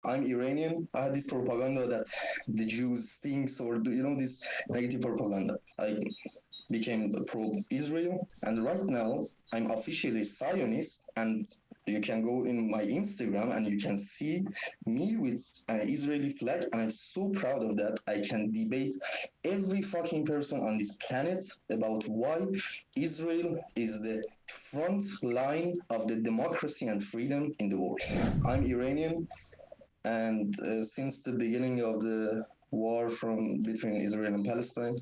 I'm Iranian. I had this propaganda that the Jews thinks or this negative propaganda. I became pro-Israel, and right now I'm officially Zionist, and you can go in my Instagram and you can see me with an Israeli flag, and I'm so proud of that. I can debate every fucking person on this planet about why Israel is the front line of the democracy and freedom in the world. I'm Iranian, and since the beginning of the war from between Israel and Palestine,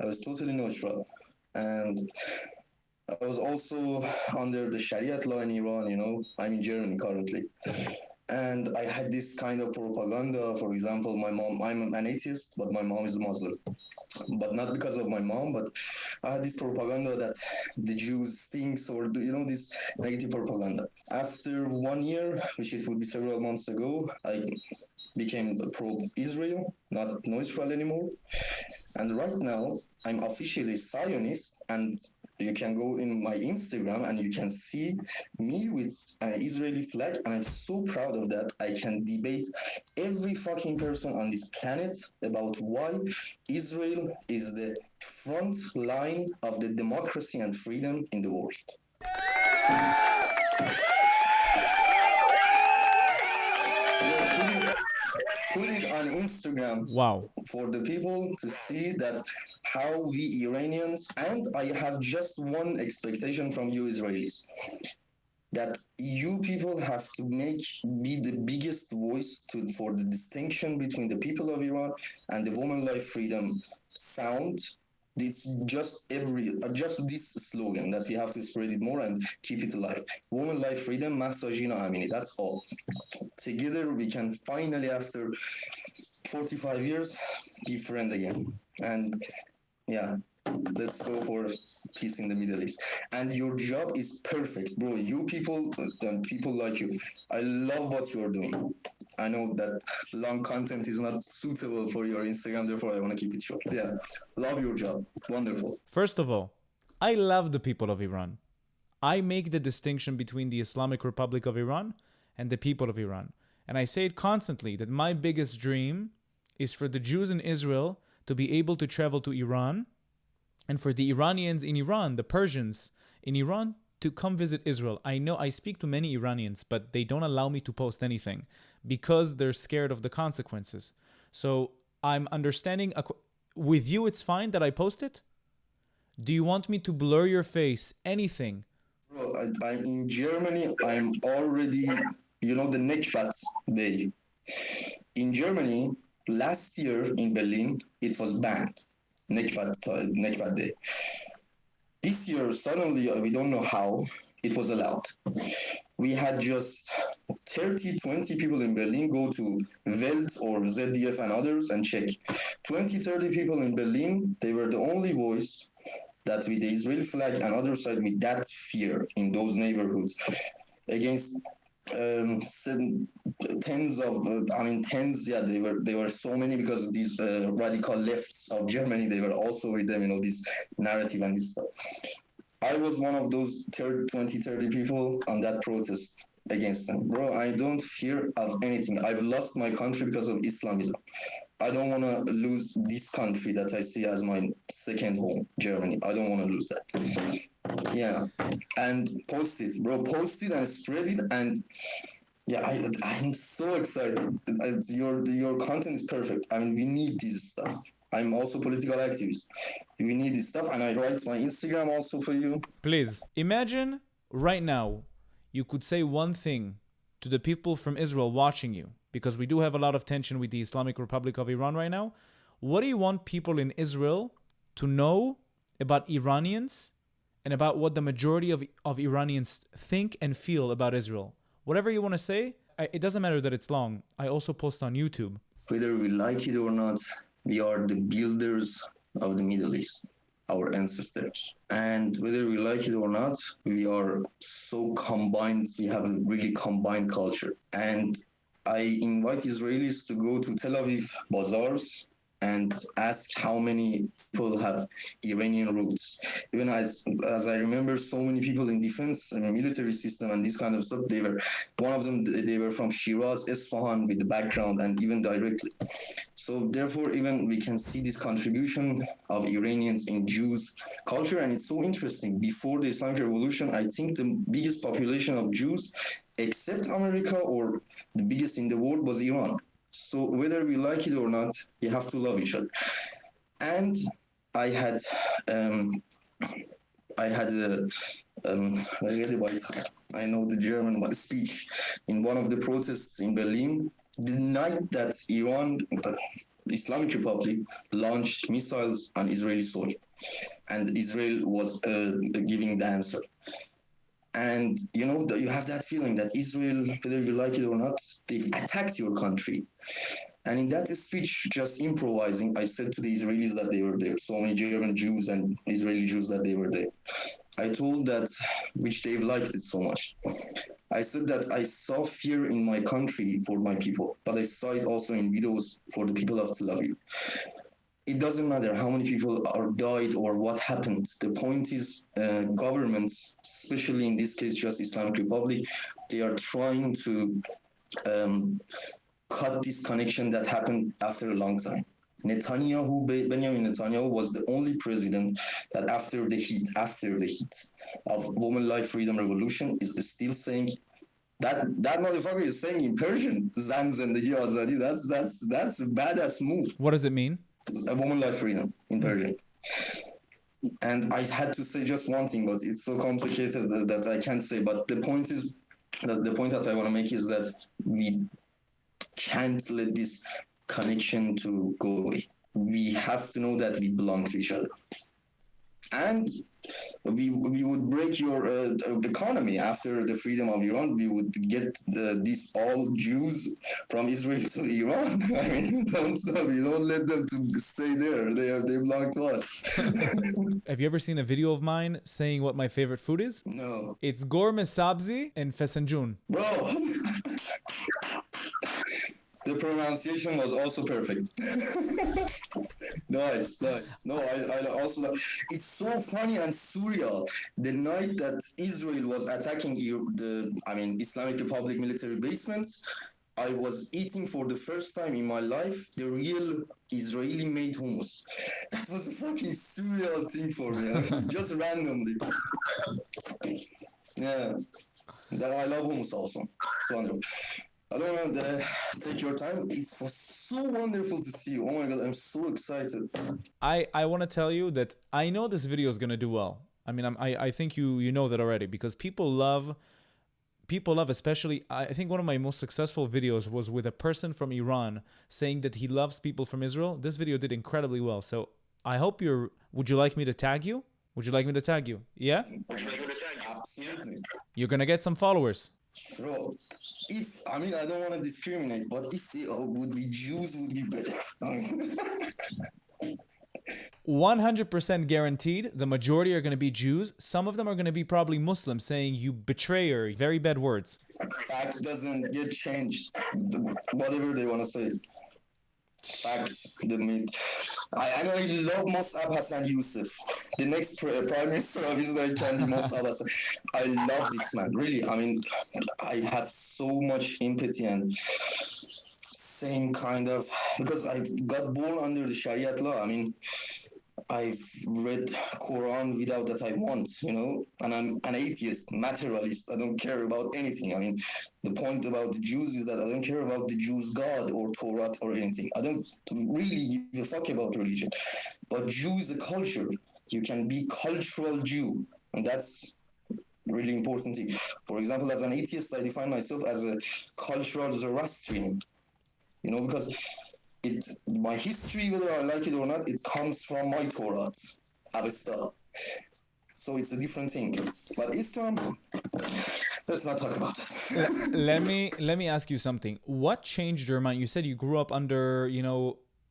I was totally neutral. And I was also under the Sharia law in Iran, I'm in Germany currently. And I had this kind of propaganda. For example, I'm an atheist, but my mom is a Muslim. But not because of my mom, but I had this propaganda that the Jews thinks or this negative propaganda. After 1 year, which it would be several months ago, I became pro-Israel, not neutral anymore. And right now, I'm officially Zionist, and you can go in my Instagram and you can see me with an Israeli flag, and I'm so proud of that. I can debate every fucking person on this planet about why Israel is the front line of the democracy and freedom in the world. Put it on Instagram. Wow. For the people to see that how we Iranians, and I have just one expectation from you Israelis, that you people have to be the biggest voice for the distinction between the people of Iran and the woman life freedom sound. It's just this slogan that we have to spread it more and keep it alive. Woman life freedom, Masajina Amini. That's all. Together we can finally, after 45 years, be friends again. And yeah, let's go for peace in the Middle East. And your job is perfect, bro. You people and people like you, I love what you are doing. I know that long content is not suitable for your Instagram, therefore I want to keep it short. Yeah, love your job. Wonderful. First of all, I love the people of Iran. I make the distinction between the Islamic Republic of Iran and the people of Iran. And I say it constantly that my biggest dream is for the Jews in Israel to be able to travel to Iran, and for the Iranians in Iran, the Persians in Iran, to come visit Israel. I know I speak to many Iranians, but they don't allow me to post anything because they're scared of the consequences. So I'm understanding, with you it's fine that I post it? Do you want me to blur your face? Anything? Bro, I'm in Germany. I'm already, the Nekbat Day. In Germany, last year in Berlin, it was banned. Nekbat Day. This year, suddenly, we don't know how, it was allowed. We had just 30, 20 people in Berlin go to Welt or ZDF and others and check. 20, 30 people in Berlin, they were the only voice that with the Israeli flag and other side with that fear in those neighborhoods against tens of tens, yeah, they were so many because these radical lefts of Germany, they were also with them, this narrative and this stuff. I was one of those 20, 30 people on that protest against them. Bro, I don't fear of anything. I've lost my country because of Islamism. I don't want to lose this country that I see as my second home, Germany. I don't want to lose that. Yeah, and post it, bro. Post it and spread it, and yeah, I'm so excited. Your content is perfect. I mean, we need this stuff. I'm also political activist. We need this stuff, and I write my Instagram also for you. Please, imagine right now you could say one thing to the people from Israel watching you, because we do have a lot of tension with the Islamic Republic of Iran right now. What do you want people in Israel to know about Iranians and about what the majority of Iranians think and feel about Israel? Whatever you want to say, it doesn't matter that it's long. I also post on YouTube. Whether we like it or not, we are the builders of the Middle East, our ancestors. And whether we like it or not, we are so combined, we have a really combined culture. And I invite Israelis to go to Tel Aviv bazaars and ask how many people have Iranian roots. Even as I remember, so many people in defense and military system and this kind of stuff, they were one of them. They were from Shiraz, Isfahan, with the background and even directly. So therefore, even we can see this contribution of Iranians in Jews culture, and it's so interesting. Before the Islamic Revolution, I think the biggest population of Jews, except America, or the biggest in the world, was Iran. So whether we like it or not, we have to love each other. And I had um, I had a I know the German speech in one of the protests in Berlin the night that Iran, the Islamic Republic, launched missiles on Israeli soil, and Israel was giving the answer. And you have that feeling that Israel, whether you like it or not, they attacked your country. And in that speech, just improvising, I said to the Israelis that they were there, so many German Jews and Israeli Jews that they were there. I told that, which they liked it so much. I said that I saw fear in my country for my people, but I saw it also in videos for the people of Tel Aviv. It doesn't matter how many people are died or what happened. The point is, governments, especially in this case, just Islamic Republic, they are trying to cut this connection that happened after a long time. Benjamin Netanyahu was the only president that after the heat of woman life freedom revolution is still saying that motherfucker is saying in Persian, Zan Zendegi Azadi. That's a badass move. What does it mean? A woman life freedom in Persian. And I had to say just one thing, but it's so complicated that I can't say. But the point is, the point that I want to make is that we can't let this connection to go away. We have to know that we belong to each other. And we would break your economy after the freedom of Iran. We would get these all Jews from Israel to Iran. I mean, we don't let them to stay there. They belong to us. Have you ever seen a video of mine saying what my favorite food is? No. It's gourmet sabzi and fesenjun. Bro. The pronunciation was also perfect. Nice. No, I also love. It's so funny and surreal. The night that Israel was attacking Islamic Republic military basements, I was eating for the first time in my life the real Israeli-made hummus. That was a fucking surreal thing for me, just randomly. Yeah, I love hummus also. It's wonderful. I don't want to take your time. It was so wonderful to see you. Oh my God, I'm so excited. I want to tell you that I know this video is going to do well. I mean, I think you know that already, because people love, especially, I think one of my most successful videos was with a person from Iran saying that he loves people from Israel. This video did incredibly well. So I hope would you like me to tag you? Would you like me to tag you? Yeah? Absolutely. You're going to get some followers. Bro, I don't want to discriminate, but if they would be Jews, would be better. 100% guaranteed, the majority are going to be Jews. Some of them are going to be probably Muslims, saying you betrayer, very bad words. Fact doesn't get changed. Whatever they want to say. Fact, the myth. I know you love Mossab Hassan Youssef. The next Prime Minister of Israel can be Mossab Hassan. I love this man, really. I mean, I have so much empathy and same kind of, because I got born under the Sharia law. I mean, I've read Quran without that I want, and I'm an atheist, materialist. I don't care about anything. I mean, the point about the Jews is that I don't care about the Jews' God or Torah or anything. I don't really give a fuck about religion. But Jew is a culture. You can be cultural Jew, and that's really important thing. For example, as an atheist, I define myself as a cultural Zoroastrian, because my history, whether I like it or not, it comes from my Torah, Avesta. So it's a different thing. But Islam, let's not talk about that. Let me ask you something. What changed your mind? You said you grew up under,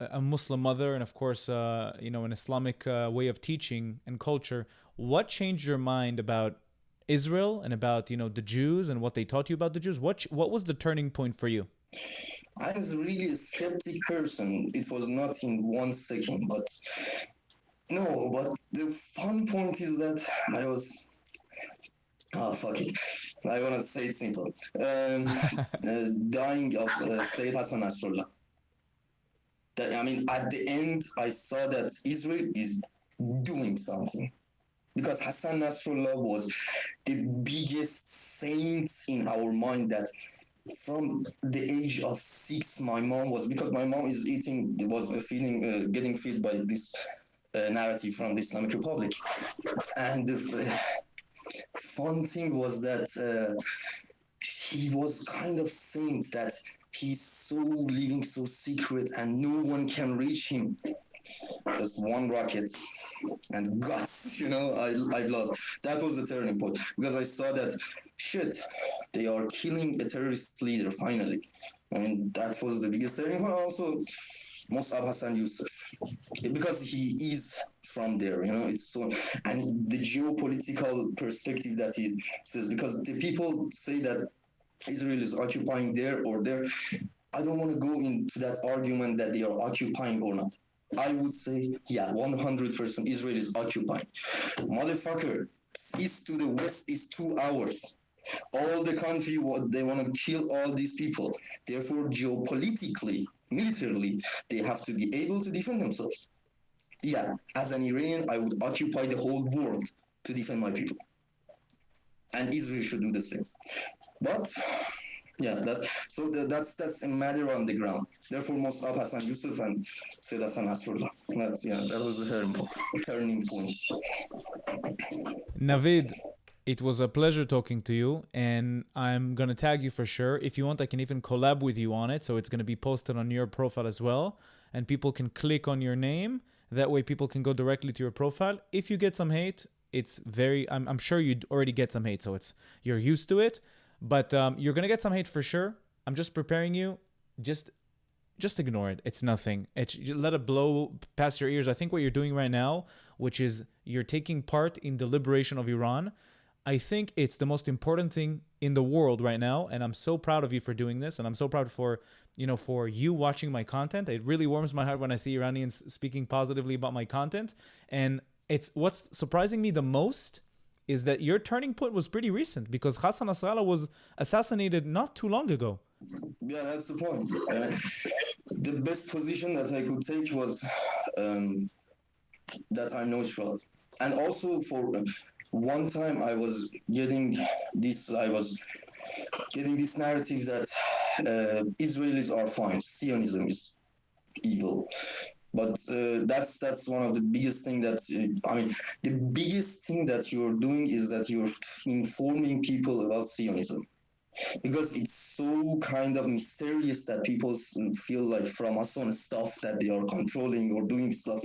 a Muslim mother and, of course, an Islamic way of teaching and culture. What changed your mind about Israel and about, the Jews and what they taught you about the Jews? What was the turning point for you? I was really a skeptic person. It was not in 1 second, but no. But the fun point is that I was. Oh, fuck it. I want to say it simple. Dying of Sayyid Hassan Nasrallah. That, I mean, at the end, I saw that Israel is doing something. Because Hassan Nasrallah was the biggest saint in our mind that from the age of 6, my mom was, because my mom is getting fed by this narrative from the Islamic Republic. And the fun thing was that he was kind of saint that he's so living so secret and no one can reach him. Just one rocket and guts, I love. That was the turning point because I saw that shit, they are killing a terrorist leader finally. I mean, that was the biggest turning point. Also, Musab Hassan Yusuf, because he is from there, it's so, and the geopolitical perspective that he says, because the people say that Israel is occupying there or there. I don't want to go into that argument that they are occupying or not. I would say, yeah, 100% Israel is occupying. Motherfucker, east to the west is 2 hours. All the country, they want to kill all these people. Therefore, geopolitically, militarily, they have to be able to defend themselves. Yeah, as an Iranian, I would occupy the whole world to defend my people. And Israel should do the same. But yeah, that's a matter on the ground. Therefore, Musab Hassan Yusuf and Sayyid Hassan Nasrallah. That was the turning point. Navid, it was a pleasure talking to you, and I'm gonna tag you for sure. If you want, I can even collab with you on it, so it's gonna be posted on your profile as well, and people can click on your name. That way, people can go directly to your profile. If you get some hate, it's I'm sure you already get some hate, so you're used to it. But you're gonna get some hate for sure. I'm just preparing you. Just ignore it. It's nothing. Let it blow past your ears. I think what you're doing right now, which is you're taking part in the liberation of Iran. I think it's the most important thing in the world right now, and I'm so proud of you for doing this, and I'm so proud for you watching my content. It really warms my heart when I see Iranians speaking positively about my content, and it's what's surprising me the most is that your turning point was pretty recent because Hassan Nasrallah was assassinated not too long ago. Yeah, that's the point. The best position that I could take was that I'm neutral, and also for one time I was getting this narrative that Israelis are fine, Zionism is evil. But that's one of the biggest thing that the biggest thing that you're doing is that you're informing people about Zionism, because it's so kind of mysterious that people feel like from us on stuff that they are controlling or doing stuff,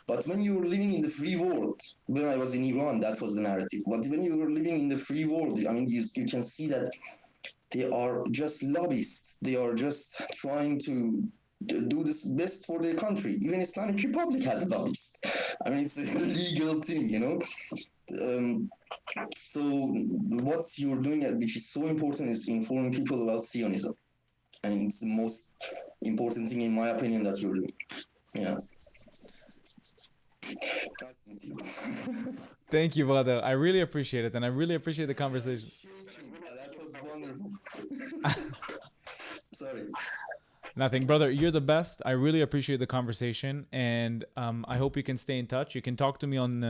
But when you're living in the free world, when I was in Iran, that was the narrative. But when you were living in the free world, you can see that they are just lobbyists. They are just trying to do this best for their country. Even Islamic Republic has lobbyists. It's a legal thing, So what you're doing, which is so important, is informing people about Zionism. And it's the most important thing, in my opinion, that you're doing. Yeah. Thank you, brother. I really appreciate it, and I really appreciate the conversation. That was wonderful. Sorry. Nothing, brother. You're the best. I really appreciate the conversation, and I hope you can stay in touch. You can talk to me on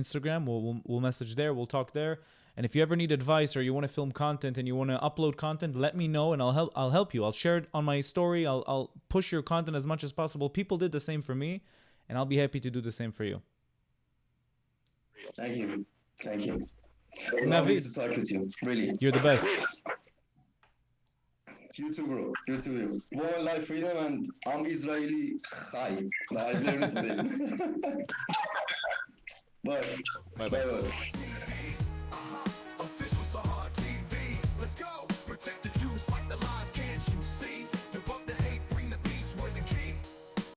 Instagram. We'll message there. We'll talk there. And if you ever need advice or you want to film content and you want to upload content, let me know, and I'll help you. I'll share it on my story. I'll push your content as much as possible. People did the same for me, and I'll be happy to do the same for you. Thank you. Navid, to talk with you. Really. You're the best. You too, bro. You too. Woman life freedom, and I'm Israeli. Hi. I've learned today. Bye. Bye.